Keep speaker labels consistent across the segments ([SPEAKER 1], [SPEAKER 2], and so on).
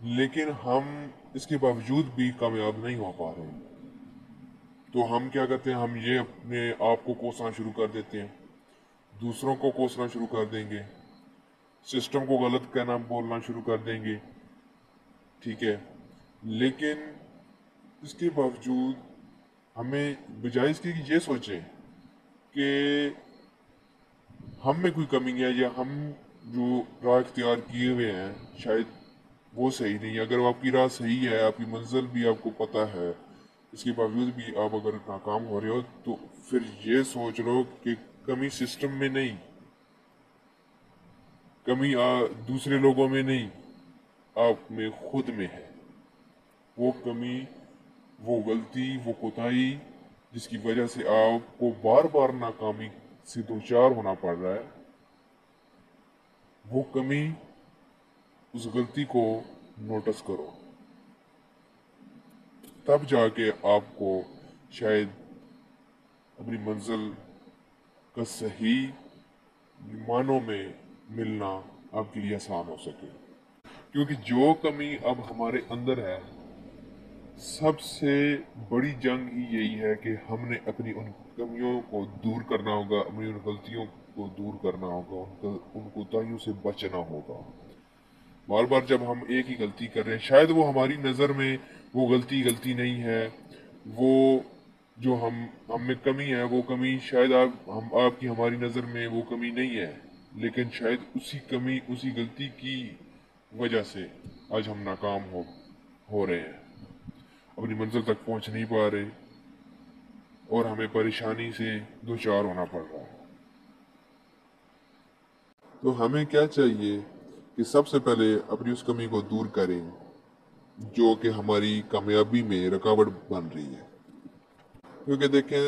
[SPEAKER 1] لیکن ہم اس کے باوجود بھی کامیاب نہیں ہو پا رہے. تو ہم کیا کرتے ہیں, ہم یہ اپنے آپ کو کوسنا شروع کر دیتے ہیں, دوسروں کو کوسنا شروع کر دیں گے, سسٹم کو غلط کہنا بولنا شروع کر دیں گے, ٹھیک ہے. لیکن اس کے باوجود ہمیں بجائے اس کے کہ یہ سوچیں کہ ہم میں کوئی کمی ہے یا ہم جو راہ اختیار کیے ہوئے ہیں شاید وہ صحیح نہیں ہے. اگر آپ کی راہ صحیح ہے, آپ کی منزل بھی آپ کو پتہ ہے, اس کے باوجود بھی آپ اگر ناکام ہو رہے ہو, تو پھر یہ سوچ لو کہ کمی سسٹم میں نہیں, کمی دوسرے لوگوں میں نہیں, آپ میں خود میں ہے. وہ کمی, وہ غلطی, وہ کوتاہی جس کی وجہ سے آپ کو بار بار ناکامی سے دوچار ہونا پڑ رہا ہے, وہ کمی, اس غلطی کو نوٹس کرو. تب جا کے آپ کو شاید اپنی منزل کا صحیح معنوں میں ملنا آپ کے لیے آسان ہو سکے. کیونکہ جو کمی اب ہمارے اندر ہے, سب سے بڑی جنگ ہی یہی ہے کہ ہم نے اپنی ان کمیوں کو دور کرنا ہوگا, اپنی ان غلطیوں کو دور کرنا ہوگا, ان کوتاہیوں سے بچنا ہوگا. بار بار جب ہم ایک ہی غلطی کر رہے ہیں, شاید وہ ہماری نظر میں وہ غلطی نہیں ہے, وہ جو ہم میں کمی ہے وہ کمی شاید آپ کی ہماری نظر میں وہ کمی نہیں ہے, لیکن شاید اسی کمی, اسی غلطی کی وجہ سے آج ہم ناکام ہو رہے ہیں, اپنی منزل تک پہنچ نہیں پا رہے, اور ہمیں پریشانی سے دوچار ہونا پڑ رہا ہے. تو ہمیں کیا چاہیے کہ سب سے پہلے اپنی اس کمی کو دور کریں جو کہ ہماری کامیابی میں رکاوٹ بن رہی ہے. کیونکہ دیکھیں,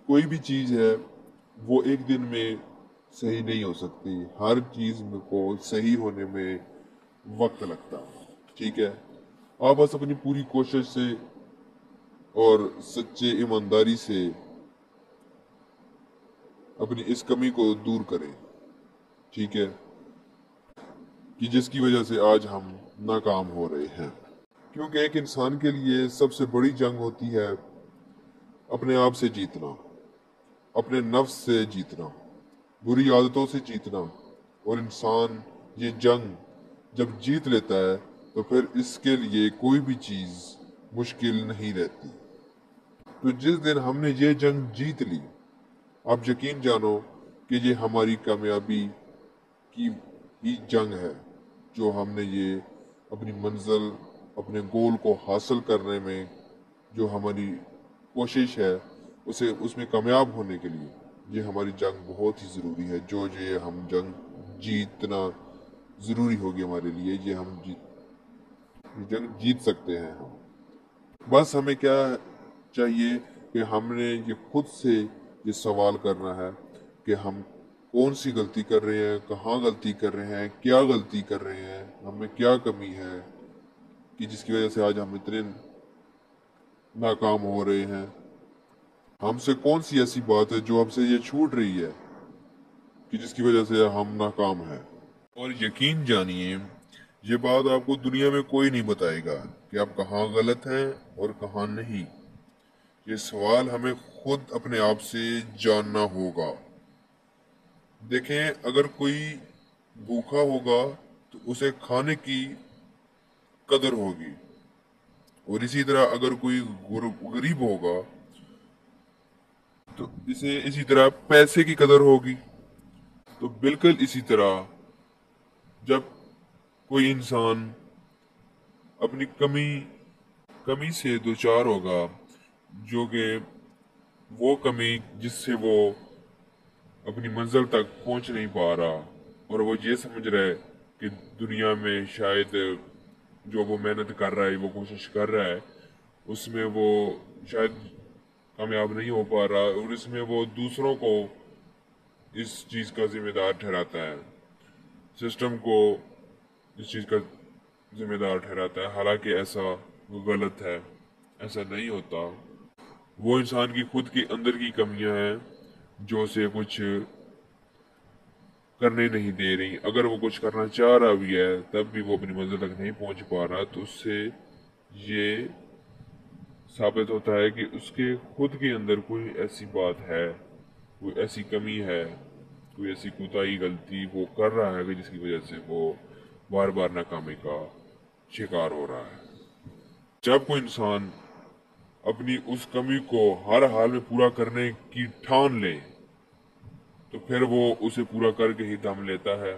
[SPEAKER 1] کوئی بھی چیز ہے وہ ایک دن میں صحیح نہیں ہو سکتی, ہر چیز کو صحیح ہونے میں وقت لگتا ہے, ٹھیک ہے. آپ بس اپنی پوری کوشش سے اور سچے ایمانداری سے اپنی اس کمی کو دور کریں, ٹھیک ہے, کہ جس کی وجہ سے آج ہم ناکام ہو رہے ہیں. کیونکہ ایک انسان کے لیے سب سے بڑی جنگ ہوتی ہے اپنے آپ سے جیتنا, اپنے نفس سے جیتنا, بری عادتوں سے جیتنا. اور انسان یہ جنگ جب جیت لیتا ہے تو پھر اس کے لیے کوئی بھی چیز مشکل نہیں رہتی. تو جس دن ہم نے یہ جنگ جیت لی, آپ یقین جانو کہ یہ ہماری کامیابی کی ہی جنگ ہے, جو ہم نے یہ اپنی منزل, اپنے گول کو حاصل کرنے میں جو ہماری کوشش ہے اس میں کامیاب ہونے کے لیے یہ ہماری جنگ بہت ہی ضروری ہے. جو یہ ہم جنگ جیتنا ضروری ہوگی ہمارے لیے, یہ ہم جنگ جیت سکتے ہیں ہم. بس ہمیں کیا چاہیے کہ ہم نے یہ خود سے یہ سوال کرنا ہے کہ ہم کون سی غلطی کر رہے ہیں, کہاں غلطی کر رہے ہیں, کیا غلطی کر رہے ہیں, ہم میں کیا کمی ہے کہ جس کی وجہ سے آج ہم اتنے ناکام ہو رہے ہیں. ہم سے کون سی ایسی بات ہے جو ہم سے یہ چھوٹ رہی ہے کہ جس کی وجہ سے ہم ناکام ہیں. اور یقین جانیے, یہ بات آپ کو دنیا میں کوئی نہیں بتائے گا کہ آپ کہاں غلط ہیں اور کہاں نہیں. یہ سوال ہمیں خود اپنے آپ سے جاننا ہوگا. دیکھیں, اگر کوئی بھوکا ہوگا تو اسے کھانے کی قدر ہوگی, اور اسی طرح اگر کوئی غریب ہوگا تو اسے اسی طرح پیسے کی قدر ہوگی. تو بالکل اسی طرح جب کوئی انسان اپنی کمی سے دوچار ہوگا, جو کہ وہ کمی جس سے وہ اپنی منزل تک پہنچ نہیں پا رہا, اور وہ یہ سمجھ رہا ہے کہ دنیا میں شاید جو وہ محنت کر رہا ہے, وہ کوشش کر رہا ہے, اس میں وہ شاید کامیاب نہیں ہو پا رہا, اور اس میں وہ دوسروں کو اس چیز کا ذمہ دار ٹھہراتا ہے, سسٹم کو اس چیز کا ذمہ دار ٹھہراتا ہے. حالانکہ ایسا غلط ہے, ایسا نہیں ہوتا. وہ انسان کی خود کے اندر کی کمیاں ہیں جو اسے کچھ کرنے نہیں دے رہی. اگر وہ کچھ کرنا چاہ رہا بھی ہے تب بھی وہ اپنی منزل تک نہیں پہنچ پا رہا، تو اس سے یہ ثابت ہوتا ہے کہ اس کے خود کے اندر کوئی ایسی بات ہے، کوئی ایسی کمی ہے، کوئی ایسی کوتاہی غلطی وہ کر رہا ہے کہ جس کی وجہ سے وہ بار بار ناکامی کا شکار ہو رہا ہے. جب کوئی انسان اپنی اس کمی کو ہر حال میں پورا کرنے کی ٹھان لے تو پھر وہ اسے پورا کر کے ہی دم لیتا ہے.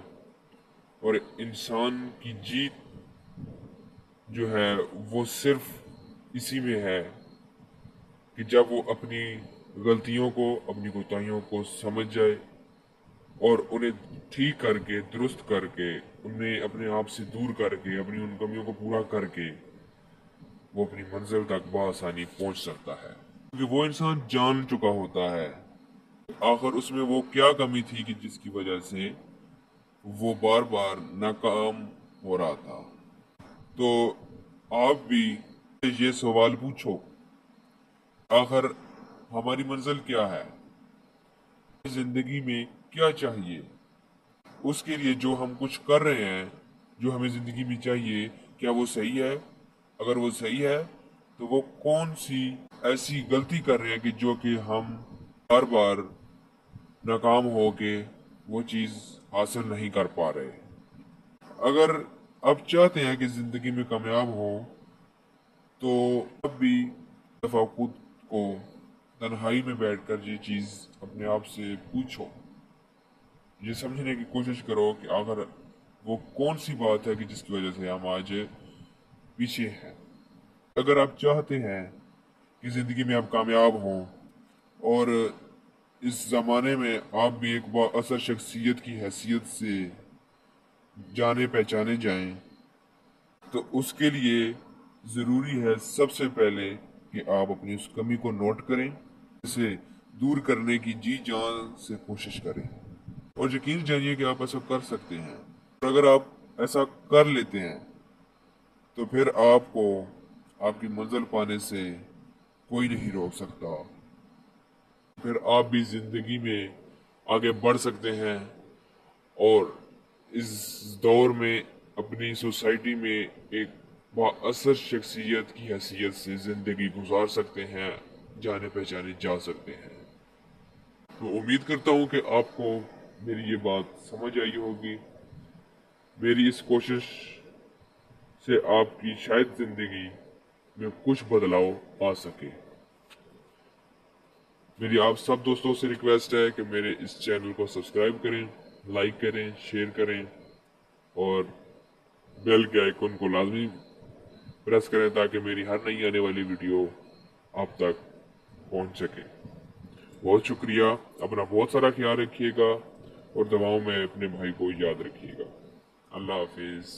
[SPEAKER 1] اور انسان کی جیت جو ہے وہ صرف اسی میں ہے کہ جب وہ اپنی غلطیوں کو، اپنی کوتاہیوں کو سمجھ جائے اور انہیں ٹھیک کر کے، درست کر کے، انہیں اپنے آپ سے دور کر کے، اپنی ان کمیوں کو پورا کر کے وہ اپنی منزل تک بآسانی پہنچ سکتا ہے. کیونکہ وہ انسان جان چکا ہوتا ہے آخر اس میں وہ کیا کمی تھی کہ جس کی وجہ سے وہ بار بار ناکام ہو رہا تھا. تو آپ بھی یہ سوال پوچھو، آخر ہماری منزل کیا ہے، زندگی میں کیا چاہیے، اس کے لیے جو ہم کچھ کر رہے ہیں، جو ہمیں زندگی میں چاہیے، کیا وہ صحیح ہے؟ اگر وہ صحیح ہے تو وہ کون سی ایسی غلطی کر رہے ہیں کہ جو کہ ہم بار بار ناکام ہو کے وہ چیز حاصل نہیں کر پا رہے. اگر آپ چاہتے ہیں کہ زندگی میں کامیاب ہو تو اب بھی دفعہ خود کو تنہائی میں بیٹھ کر یہ چیز اپنے آپ سے پوچھو، یہ سمجھنے کی کوشش کرو کہ آخر وہ کون سی بات ہے کہ جس کی وجہ سے ہم آج پیچھے ہیں. اگر آپ چاہتے ہیں کہ زندگی میں آپ کامیاب ہوں اور اس زمانے میں آپ بھی ایک با اثر شخصیت کی حیثیت سے جانے پہچانے جائیں، تو اس کے لیے ضروری ہے سب سے پہلے کہ آپ اپنی اس کمی کو نوٹ کریں، اسے دور کرنے کی جی جان سے کوشش کریں، اور یقین جانیے کہ آپ ایسا کر سکتے ہیں. اور اگر آپ ایسا کر لیتے ہیں تو پھر آپ کو آپ کی منزل پانے سے کوئی نہیں روک سکتا. پھر آپ بھی زندگی میں آگے بڑھ سکتے ہیں اور اس دور میں اپنی سوسائٹی میں ایک با اثر شخصیت کی حیثیت سے زندگی گزار سکتے ہیں، جانے پہچانے جا سکتے ہیں. تو امید کرتا ہوں کہ آپ کو میری یہ بات سمجھ آئی ہوگی. میری اس کوشش سے آپ کی شاید زندگی میں کچھ بدلاؤ آ سکے. میری آپ سب دوستوں سے ریکویسٹ ہے کہ میرے اس چینل کو سبسکرائب کریں، لائک کریں، شیئر کریں اور بیل کے آئیکن کو لازمی پریس کریں تاکہ میری ہر نئی آنے والی ویڈیو آپ تک پہنچ سکے. بہت شکریہ. اپنا بہت سارا خیال رکھیے گا اور دعاؤں میں اپنے بھائی کو یاد رکھیے گا. اللہ حافظ.